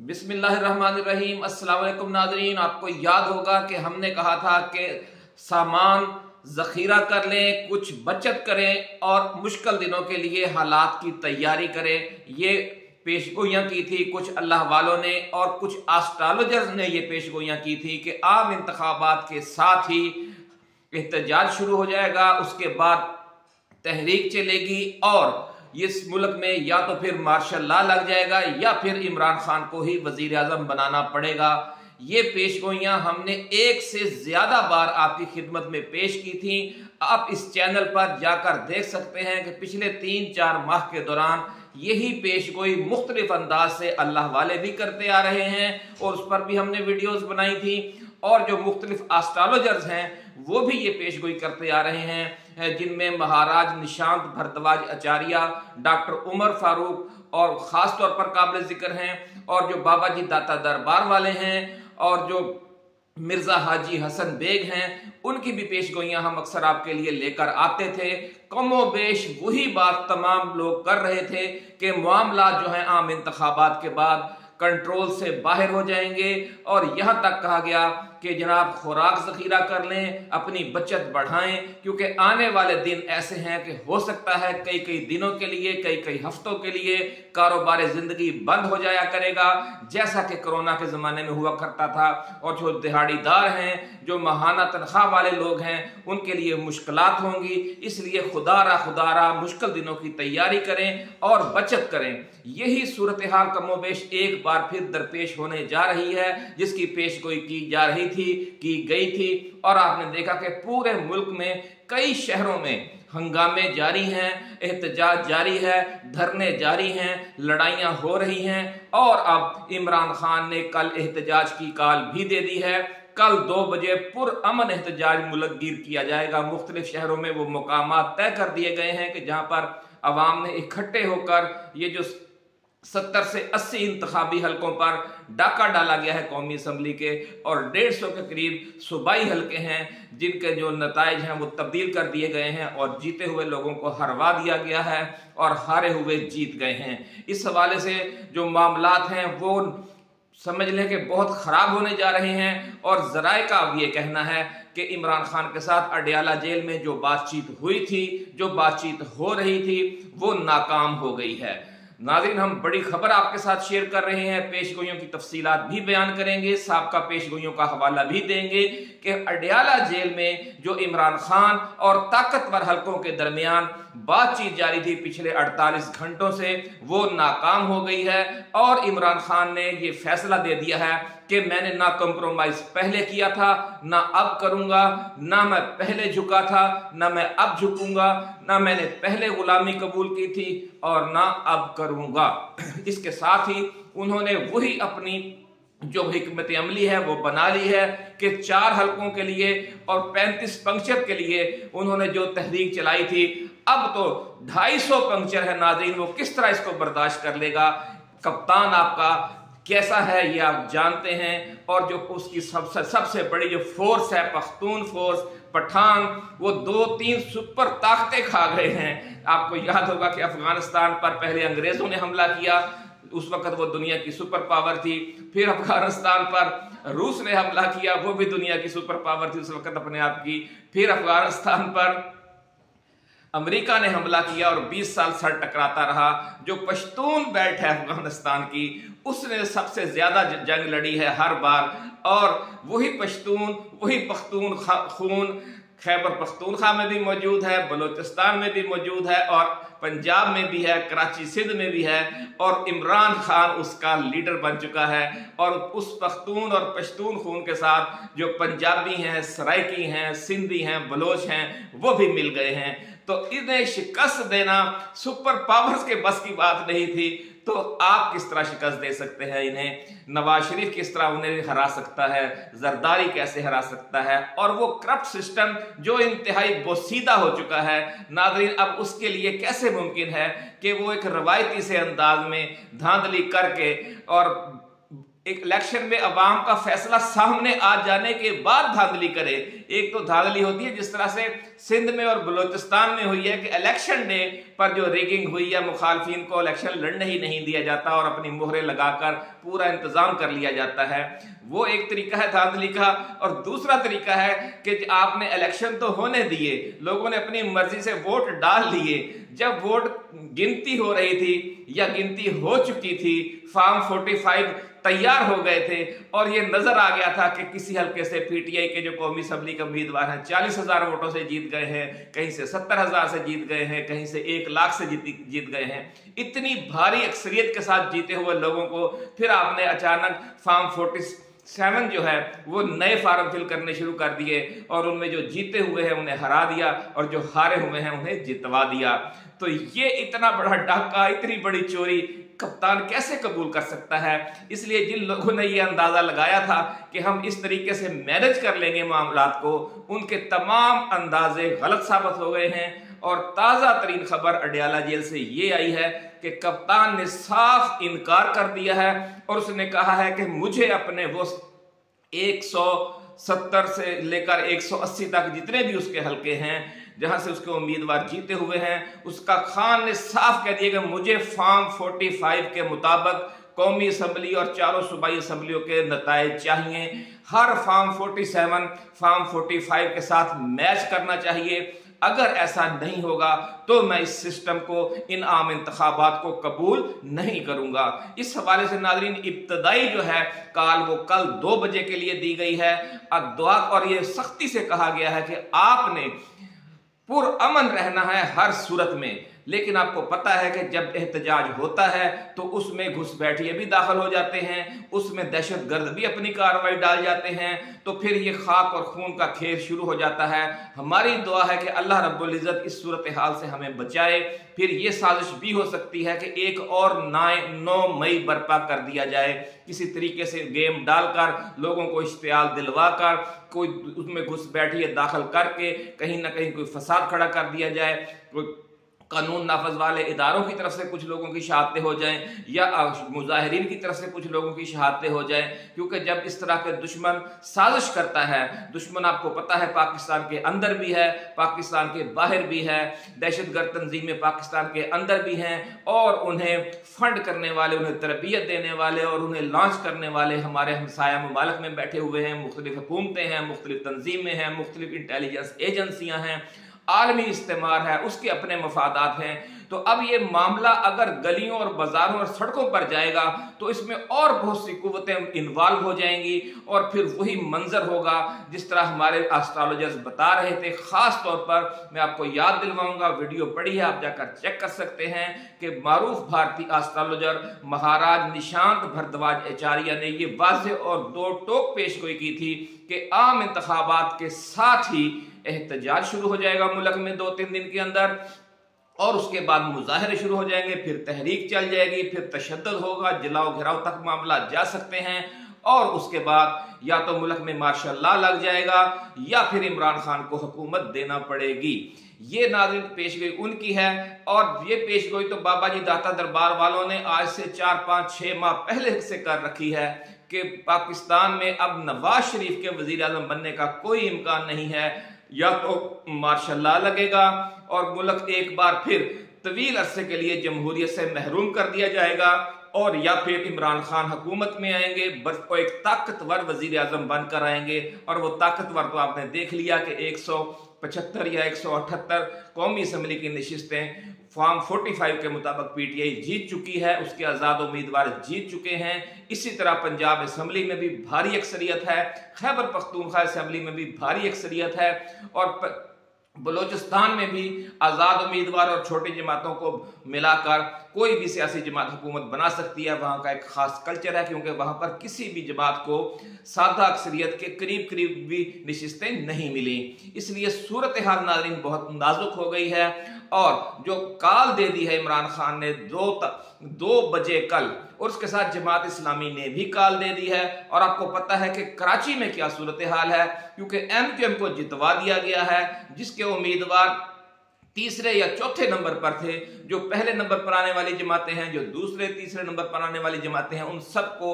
बिस्मिल्लाहिर्रहमानिर्रहीम। अस्सलाम वालेकुम नाज़रीन, आपको याद होगा कि हमने कहा था कि सामान ज़ख़ीरा कर लें, कुछ बचत करें और मुश्किल दिनों के लिए हालात की तैयारी करें। ये पेशगोइयाँ की थी कुछ अल्लाह वालों ने और कुछ एस्ट्रोलॉजर्स ने ये पेशगोइयाँ की थी कि आम इंतखाबात के साथ ही एहतजाज शुरू हो जाएगा, उसके बाद तहरीक चलेगी और इस मुल्क में या तो फिर मार्शल लॉ लग जाएगा या फिर इमरान खान को ही वजीर आजम बनाना पड़ेगा। ये पेशगोइयां हमने एक से ज्यादा बार आपकी खिदमत में पेश की थी। आप इस चैनल पर जाकर देख सकते हैं कि पिछले 3-4 माह के दौरान यही पेशगोई मुख्तलिफ अंदाज से अल्लाह वाले भी करते आ रहे हैं और उस पर भी हमने वीडियोस बनाई थी और जो मुख्तलिफ एस्ट्रोलॉजर्स हैं वो भी ये पेशगोई करते आ रहे हैं, जिनमें महाराज निशांत भारद्वाज आचार्य, डॉक्टर उमर फारूक और ख़ास तौर पर काबिल ज़िक्र हैं, और जो बाबा जी दाता दरबार वाले हैं और जो मिर्ज़ा हाजी हसन बेग हैं, उनकी भी पेशगोइयां हम अक्सर आपके लिए लेकर आते थे। कमो बेश वही बात तमाम लोग कर रहे थे कि मामला जो है आम इंतखाबात के बाद कंट्रोल से बाहर हो जाएंगे और यहां तक कहा गया कि जनाब खुराक ज़ख़ीरा कर लें, अपनी बचत बढ़ाएं, क्योंकि आने वाले दिन ऐसे हैं कि हो सकता है कई कई दिनों के लिए, कई कई हफ्तों के लिए कारोबार ज़िंदगी बंद हो जाया करेगा, जैसा कि कोरोना के ज़माने में हुआ करता था। और जो दिहाड़ीदार हैं, जो माहाना तनख्वाह वाले लोग हैं, उनके लिए मुश्किलात होंगी। इसलिए खुदारा मुश्किल दिनों की तैयारी करें और बचत करें। यही सूरत हाल कमोबेश एक बार फिर दरपेश होने जा रही है, जिसकी पेशगोई की गई थी और आपने देखा कि पूरे मुल्क में कई शहरों में हंगामे जारी हैं, एहतजाज जारी है, धरने जारी हैं, लड़ाइयां हो रही हैं और अब इमरान खान ने कल एहतजाज की कॉल भी दे दी है। कल 2 बजे पुरअमन एहतजाज मुलतगिर किया जाएगा। मुख्तलिफ शहरों में वो मुकामात तय कर दिए गए हैं कि जहां पर अवाम ने इकट्ठे होकर ये जो 70 से 80 इंतखाबी हलकों पर डाका डाला गया है कौमी असम्बली के, और 150 के करीब सूबाई हलके हैं जिनके जो नताइज हैं वो तब्दील कर दिए गए हैं और जीते हुए लोगों को हरवा दिया गया है और हारे हुए जीत गए हैं। इस हवाले से जो मामलात हैं वो समझ लें कि बहुत ख़राब होने जा रहे हैं और ज़राए का अब ये कहना है कि इमरान खान के साथ अडयाला जेल में जो बातचीत हुई थी, जो बातचीत हो रही थी, वो नाकाम हो गई है। नाज़रीन, हम बड़ी खबर आपके साथ शेयर कर रहे हैं, पेशगोइयों की तफसीलात भी बयान करेंगे, साबका पेशगोइयों का हवाला भी देंगे कि अडयाला जेल में जो इमरान खान और ताकतवर हलकों के दरमियान बातचीत जारी थी पिछले 48 घंटों से, वो नाकाम हो गई है और इमरान खान ने ये फैसला दे दिया है कि मैंने ना कंप्रोमाइज पहले किया था, ना अब करूंगा, ना मैं पहले झुका था, ना मैं अब झुकूंगा, ना मैंने पहले गुलामी कबूल की थी और ना अब करूंगा। इसके साथ ही उन्होंने वही अपनी जो हिकमत अमली है वो बना ली है कि 4 हलकों के लिए और 35 पंक्चर के लिए उन्होंने जो तहरीक चलाई थी, अब तो 250 पंक्चर है। नाज़रीन, वो किस तरह इसको बर्दाश्त कर लेगा? कप्तान आपका कैसा है ये आप जानते हैं, और जो उसकी सबसे बड़ी जो फोर्स है पख्तून फोर्स, पठान, वो 2-3 सुपर ताकतें खा गए हैं। आपको याद होगा कि अफगानिस्तान पर पहले अंग्रेजों ने हमला किया, उस वक्त वो दुनिया की सुपर पावर थी। फिर अफगानिस्तान पर रूस ने हमला किया, वो भी दुनिया की सुपर पावर थी उस वक्त अपने आप की। फिर अफगानिस्तान पर अमेरिका ने हमला किया और 20 साल सर टकराता रहा। जो पश्तून बेल्ट है अफगानिस्तान की, उसने सबसे ज्यादा जंग लड़ी है हर बार, और वही पश्तून, वही पख्तून खून खैबर पख्तूनख्वा में भी मौजूद है, बलूचिस्तान में भी मौजूद है और पंजाब में भी है, कराची सिंध में भी है, और इमरान खान उसका लीडर बन चुका है। और उस पख्तून और पश्तून खून के साथ जो पंजाबी हैं, सराइकी हैं, सिंधी हैं, बलोच हैं, वो भी मिल गए हैं। तो इन्हें शिकस्त देना सुपर पावर्स के बस की बात नहीं थी, तो आप किस तरह शिकस्त दे सकते हैं इन्हें? नवाज शरीफ किस तरह उन्हें हरा सकता है? जरदारी कैसे हरा सकता है? और वो करप्ट सिस्टम जो इंतहाई बोसीदा हो चुका है नाज़रीन, अब उसके लिए कैसे मुमकिन है कि वो एक रवायती से अंदाज में धांधली करके और एक इलेक्शन में अवाम का फैसला सामने आ जाने के बाद धांधली करे। एक तो धांधली होती है जिस तरह से सिंध में और बलूचिस्तान में हुई है कि इलेक्शन डे पर जो रिगिंग हुई या मुखालफिन को इलेक्शन लड़ने ही नहीं दिया जाता और अपनी मोहरें लगाकर पूरा इंतजाम कर लिया जाता है, वो एक तरीका है धांधली का। और दूसरा तरीका है कि आपने इलेक्शन तो होने दिए, लोगों ने अपनी मर्जी से वोट डाल लिए, जब वोट गिनती हो रही थी या गिनती हो चुकी थी, फॉर्म 45 तैयार हो गए थे और ये नजर आ गया था कि किसी हल्के से पीटीआई के जो कौमी असम्बली के उम्मीदवार हैं 40,000 वोटों से जीत गए हैं, कहीं से 70,000 से जीत गए हैं, कहीं से 1 लाख से जीत गए हैं। इतनी भारी अक्सरियत के साथ जीते हुए लोगों को फिर आपने अचानक फॉर्म 47 जो है वो नए फार्म फिल करने शुरू कर दिए और उनमें जो जीते हुए हैं उन्हें हरा दिया और जो हारे हुए हैं उन्हें जितवा दिया। तो ये इतना बड़ा डाका, इतनी बड़ी चोरी कप्तान कैसे कबूल कर सकता है? इसलिए जिन लोगों ने ये अंदाजा लगाया था कि हम इस तरीके से मैनेज कर लेंगे मामलात को, उनके तमाम अंदाजे गलत साबित हो गए हैं। और ताजा तरीन खबर अडयाला जेल से ये आई है कि कप्तान ने साफ इनकार कर दिया है और उसने कहा है कि मुझे अपने वो 170 से लेकर 180 तक जितने भी उसके हल्के हैं जहां से उसके उम्मीदवार जीते हुए हैं, उसका खान ने साफ कह दिया कि मुझे फॉर्म 45 के मुताबिक कौमी असम्बली और चारों सूबाई असम्बलियों के नतायज चाहिए। हर फॉर्म 47 फॉर्म 45 के साथ मैच करना चाहिए। अगर ऐसा नहीं होगा तो मैं इस सिस्टम को, इन आम इंतखाबात को कबूल नहीं करूंगा। इस हवाले से नाज़रीन इब्तदाई जो है कॉल वो कल 2 बजे के लिए दी गई है और ये सख्ती से कहा गया है कि आपने पुरअमन रहना है हर सूरत में। लेकिन आपको पता है कि जब एहतजाज होता है तो उसमें घुसपैठिए भी दाखिल हो जाते हैं, उसमें दहशतगर्द भी अपनी कार्रवाई डाल जाते हैं, तो फिर ये खाक और खून का खेल शुरू हो जाता है। हमारी दुआ है कि अल्लाह रब्बुल इज़्ज़त इस सूरत हाल से हमें बचाए। फिर ये साजिश भी हो सकती है कि एक और 9 मई बर्पा कर दिया जाए, किसी तरीके से गेम डालकर लोगों को इश्तियाल दिलवाकर कोई उसमें घुसपैठिए दाखिल करके कहीं ना कहीं कोई फसाद खड़ा कर दिया जाए, कोई कानून नाफज वाले इदारों की तरफ से कुछ लोगों की शहादतें हो जाएं या मुजाहिरीन की तरफ से कुछ लोगों की शहादतें हो जाएं। क्योंकि जब इस तरह के दुश्मन साजिश करता है, दुश्मन आपको पता है पाकिस्तान के अंदर भी है, पाकिस्तान के बाहर भी है, दहशतगर्द तंजीमें पाकिस्तान के अंदर भी हैं और उन्हें फंड करने वाले, उन्हें तरबियत देने वाले और उन्हें लॉन्च करने वाले हमारे हमसाया मुमालिक में बैठे हुए हैं। मुख्तलिफ हुकूमतें हैं, मुख्तलिफ तंजीमें हैं, मुख्तलिफ इंटेलिजेंस एजेंसियां हैं, आलमी इस्तेमार है, उसके अपने मफादात हैं। तो अब ये मामला अगर गलियों और बाजारों और सड़कों पर जाएगा तो इसमें और बहुत सी कुव्वतें इन्वॉल्व हो जाएंगी और फिर वही मंजर होगा जिस तरह हमारे एस्ट्रोलॉजर्स बता रहे थे। खास तौर पर मैं आपको याद दिलवाऊंगा, वीडियो पड़ी है, आप जाकर चेक कर सकते हैं कि मारूफ भारतीय एस्ट्रोलॉजर महाराज निशांत भारद्वाज आचार्य ने ये वाज़ेह और 2 टोक पेशगोई की थी कि आम इंतखाबात के साथ ही एहतजाज शुरू हो जाएगा मुल्क में 2-3 दिन के अंदर और उसके बाद मुजाहरे शुरू हो जाएंगे, फिर तहरीक चल जाएगी, फिर तशद्दुद होगा, जलाओ घिराव तक मामला जा सकते हैं और उसके बाद या तो मुल्क में मार्शल लॉ लग जाएगा या फिर इमरान खान को हुकूमत देना पड़ेगी। ये नाज़रीन पेशगोई उनकी है और ये पेशगोई तो बाबा जी दाता दरबार वालों ने आज से 4-5-6 माह पहले से कर रखी है कि पाकिस्तान में अब नवाज शरीफ के वजीर आज़म बनने का कोई इम्कान नहीं है, या तो मार्शल लॉ लगेगा और मुल्क एक बार फिर तवील अरसे के लिए जमहूरियत से महरूम कर दिया जाएगा और या फिर इमरान खान हुकूमत में आएंगे, वो एक ताकतवर वजीर आज़म बनकर आएंगे। और वो ताकतवर तो आपने देख लिया कि 175 या 178 कौमी असम्बली की नशिस्तें फॉर्म 45 के मुताबिक पीटीआई जीत चुकी है, उसके आज़ाद उम्मीदवार जीत चुके हैं। इसी तरह पंजाब असम्बली में भी भारी अक्सरियत है, खैबर पख्तूनख्वा असम्बली में भी भारी अक्सरियत है और बलूचिस्तान में भी आज़ाद उम्मीदवार और छोटी जमातों को मिलाकर कोई भी सियासी जमात हुकूमत बना सकती है। वहाँ का एक खास कल्चर है क्योंकि वहाँ पर किसी भी जमात को सादा अक्सरियत के करीब भी नशिस्तें नहीं मिली। इसलिए सूरत हाल नाज़रीन बहुत नाजुक हो गई है और जो कॉल दे दी है इमरान खान ने 2 बजे कल, और उसके साथ जमात इस्लामी ने भी कॉल दे दी है। और आपको पता है कि कराची में क्या सूरत हाल है, क्योंकि MQM को जितवा दिया गया है जिसके उम्मीदवार तीसरे या चौथे नंबर पर थे। जो पहले नंबर पर आने वाली जमातें हैं, जो दूसरे तीसरे नंबर पर आने वाली जमातें हैं, उन सबको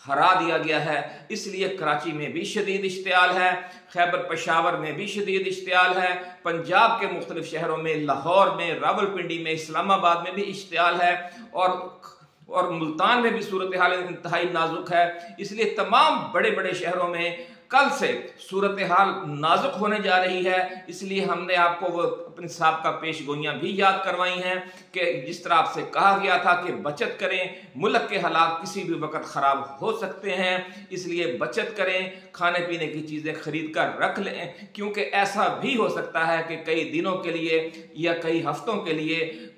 हरा दिया गया है। इसलिए कराची में भी शदीद इश्तियाल है, खैबर पेशावर में भी शदीद इश्तियाल है, पंजाब के मुख्तलिफ शहरों में, लाहौर में, रावलपिंडी में, इस्लामाबाद में भी इश्तियाल है, और मुल्तान में भी सूरत हाल इंतहाई नाजुक है। इसलिए तमाम बड़े बड़े शहरों में कल से सूरत हाल नाजुक होने जा रही है। इसलिए हमने आपको वो अपनी साबिक़ा पेशगोइयाँ भी याद करवाई हैं कि जिस तरह आपसे कहा गया था कि बचत करें, मुल्क के हालात किसी भी वक्त ख़राब हो सकते हैं, इसलिए बचत करें, खाने पीने की चीज़ें खरीद कर रख लें, क्योंकि ऐसा भी हो सकता है कि कई दिनों के लिए या कई हफ्तों के लिए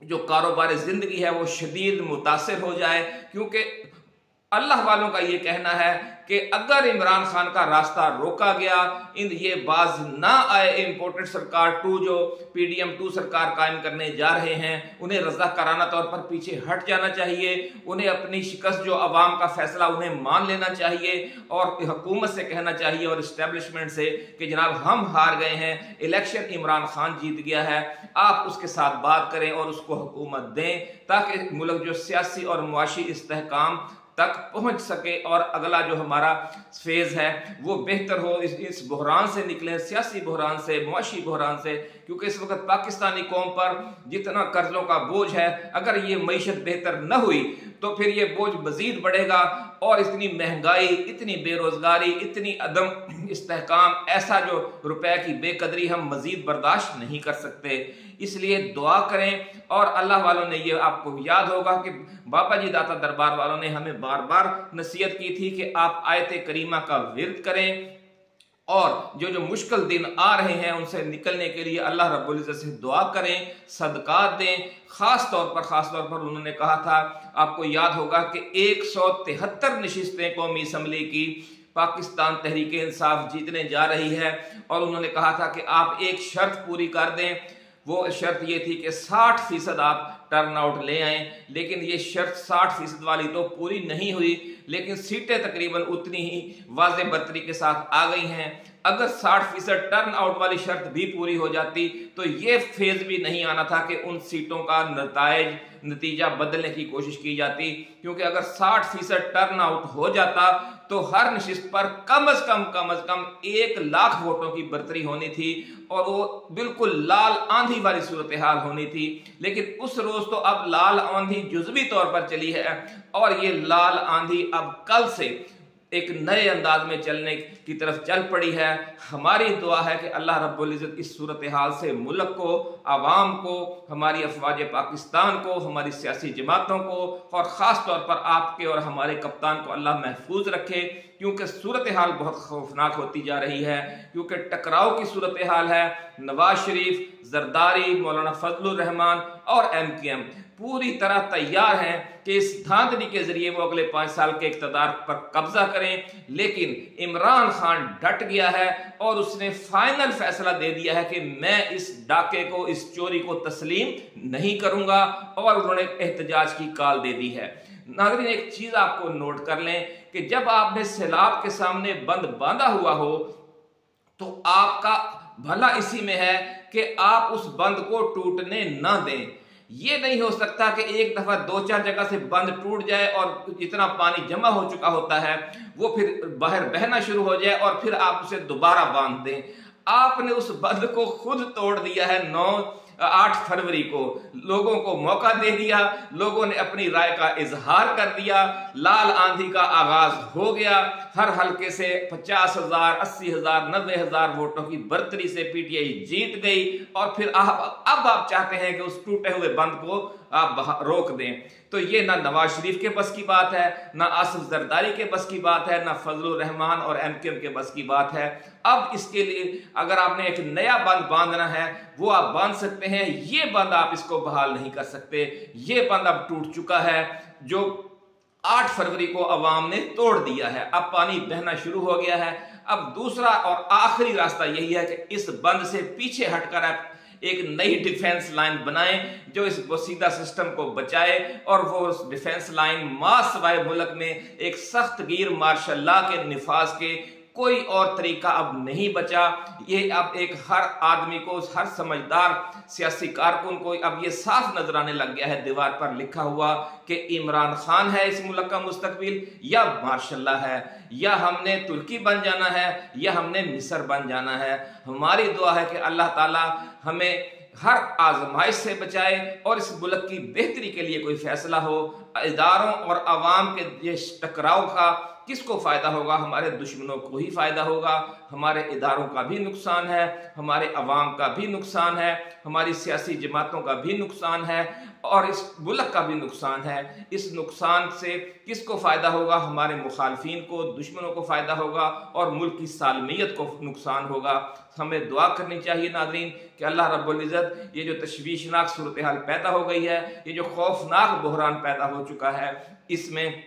जो कारोबार ज़िंदगी है वो शदीद मुतासिर हो जाए। क्योंकि अल्लाह वालों का ये कहना है कि अगर इमरान खान का रास्ता रोका गया, ये बाज ना आए, इम्पोर्टेड सरकार 2 जो PDM 2 सरकार कायम करने जा रहे हैं, उन्हें रज़ाकाराना तौर पर पीछे हट जाना चाहिए। उन्हें अपनी शिकस्त जो अवाम का फैसला उन्हें मान लेना चाहिए और हुकूमत से कहना चाहिए और इस्टेब्लिशमेंट से कि जनाब हम हार गए हैं, इलेक्शन इमरान खान जीत गया है, आप उसके साथ बात करें और उसको हुकूमत दें, ताकि मुल्क जो सियासी और मुआशी इस्तेहकाम तक पहुंच सके और अगला जो हमारा फेज है वो बेहतर हो, इस बहरान से निकले, सियासी बहरान से, मुआशी बहरान से। क्योंकि इस वक्त पाकिस्तानी कौम पर जितना कर्जों का बोझ है, अगर ये मईशत बेहतर न हुई तो फिर ये बोझ मजीद बढ़ेगा और इतनी महंगाई, इतनी बेरोजगारी, इतनी अदम इस्तेहकाम, ऐसा जो रुपए की बेकदरी हम मजीद बर्दाश्त नहीं कर सकते। इसलिए दुआ करें। और अल्लाह वालों ने ये आपको याद होगा कि बाबा जी दाता दरबार वालों ने हमें बार बार नसीहत की थी कि आप आयत करीमा का विर्द करें और जो मुश्किल दिन आ रहे हैं उनसे निकलने के लिए अल्लाह रब्बुल इज्जत से दुआ करें, सदकात दें। खास तौर पर उन्होंने कहा था, आपको याद होगा कि 173 नशिस्तें कौमी असम्बली की पाकिस्तान तहरीक इंसाफ जीतने जा रही है और उन्होंने कहा था कि आप एक शर्त पूरी कर दें। वो शर्त ये थी कि 60% आप टर्न आउट ले आए, लेकिन ये शर्त 60% वाली तो पूरी नहीं हुई, लेकिन सीटें तकरीबन उतनी ही वाज़े बर्तरी के साथ आ गई हैं। अगर 60% टर्न आउट वाली शर्त भी पूरी हो जाती तो ये फेज भी नहीं आना था कि उन सीटों का नतीजा बदलने की कोशिश की जाती, क्योंकि अगर 60% टर्न आउट हो जाता तो हर नशिस्त पर कम अज कम 1 लाख वोटों की बर्तरी होनी थी और वो बिल्कुल लाल आंधी वाली सूरत हाल होनी थी। लेकिन उस रोज तो अब लाल आंधी जुज़वी तौर पर चली है और ये लाल आंधी अब कल से एक नए अंदाज में चलने की तरफ चल पड़ी है। हमारी दुआ है कि अल्लाह रब्बुल इज़्ज़त इस सूरत हाल से मुल्क को, आवाम को, हमारी अफवाज पाकिस्तान को, हमारी सियासी जमातों को और ख़ास तौर पर आपके और हमारे कप्तान को अल्लाह महफूज रखे। क्योंकि सूरत हाल बहुत खौफनाक होती जा रही है, क्योंकि टकराव की सूरत हाल है। नवाज शरीफ, जरदारी, मौलाना फजलुर रहमान और MKM पूरी तरह तैयार हैं कि इस धांधली के जरिए वो अगले 5 साल के इक़्तिदार पर कब्जा करें। लेकिन इमरान खान डट गया है और उसने फाइनल फैसला दे दिया है कि मैं इस डाके को, इस चोरी को तस्लीम नहीं करूंगा और उन्होंने एहतजाज की कॉल दे दी है। नाज़रीन, एक चीज आपको नोट कर लें कि जब आपने सैलाब के सामने बंद बांधा हुआ हो तो आपका भला इसी में है कि आप उस बंद को टूटने न दें। ये नहीं हो सकता कि एक दफा 2-4 जगह से बंद टूट जाए और इतना पानी जमा हो चुका होता है वो फिर बाहर बहना शुरू हो जाए और फिर आप उसे दोबारा बांध दें। आपने उस बंद को खुद तोड़ दिया है। 8 फरवरी को लोगों को मौका दे दिया, लोगों ने अपनी राय का इजहार कर दिया, लाल आंधी का आगाज हो गया। हर हलके से 50,000, 80,000, 90,000 वोटों की बढ़तरी से PTI जीत गई और फिर अब आप चाहते हैं कि उस टूटे हुए बंद को आप रोक दें। तो ये ना नवाज शरीफ के बस की बात है, ना आसिफ जरदारी के बस की बात है, ना फजलुर रहमान और MKM के बस की बात है। अब इसके लिए अगर आपने एक नया बंद बांधना है वो आप बांध सकते हैं, ये बंद आप इसको बहाल नहीं कर सकते। ये बंद अब टूट चुका है जो 8 फरवरी को अवाम ने तोड़ दिया है। अब पानी बहना शुरू हो गया है। अब दूसरा और आखिरी रास्ता यही है कि इस बंद से पीछे हटकर आप एक नई डिफेंस लाइन बनाएं जो इस वसीदा सिस्टम को बचाए और वो उस डिफेंस लाइन मास वाए मुल्क में एक सख्त गिर मार्शल लॉ के निफाज के कोई और तरीका अब नहीं बचा। ये अब एक हर आदमी को, हर समझदार सियासी कारकुन को अब ये साफ नजर आने लग गया है, दीवार पर लिखा हुआ, कि इमरान खान है इस मुल्क का मुस्तकबिल या मार्शल है, या हमने तुर्की बन जाना है या हमने मिस्र बन जाना है। हमारी दुआ है कि अल्लाह ताला हमें हर आजमाइश से बचाए और इस मुल्क की बेहतरी के लिए कोई फैसला हो। इदारों और अवाम के ये टकराव का किसको फ़ायदा होगा? हमारे दुश्मनों को ही फ़ायदा होगा। हमारे इदारों का भी नुकसान है, हमारे अवाम का भी नुकसान है, हमारी सियासी जमातों का भी नुकसान है और इस मुल्क का भी नुकसान है। इस नुकसान से किसको फ़ायदा होगा? हमारे मुखालफिन को, दुश्मनों को फ़ायदा होगा और मुल्क की सालमियत को नुकसान होगा। हमें दुआ करनी चाहिए नाज़रीन कि अल्लाह रब्बुल इज़्ज़त ये जो तशवीशनाक सूरत हाल पैदा हो गई है, ये जो खौफनाक बहरान पैदा हो चुका है, इसमें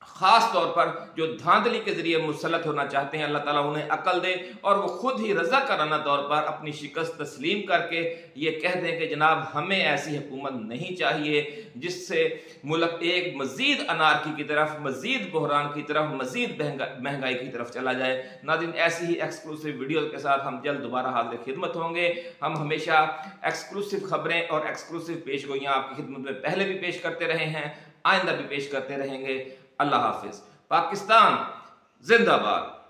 ख़ास तौर पर जो धांधली के ज़रिए मुसलत होना चाहते हैं, अल्लाह ताला उन्हें अकल दे और वो खुद ही रज़ाकाराना तौर पर अपनी शिकस्त तस्लीम करके ये कह दें कि जनाब हमें ऐसी हुकूमत नहीं चाहिए जिससे मुल्क एक मज़ीद अनारकी की तरफ, मज़ीद बहरान की तरफ, मज़ीद महंगाई की तरफ चला जाए। नाज़रीन, ऐसी ही एक्सक्लूसिव वीडियो के साथ हम जल्द दोबारा हाज़िर खिदमत होंगे। हम हमेशा एक्सक्लूसिव खबरें और एक्सक्लूसिव पेशगोइयाँ आपकी खिदमत में पहले भी पेश करते रहे हैं, आइंदा भी पेश करते रहेंगे। अल्लाह हाफिज। पाकिस्तान जिंदाबाद।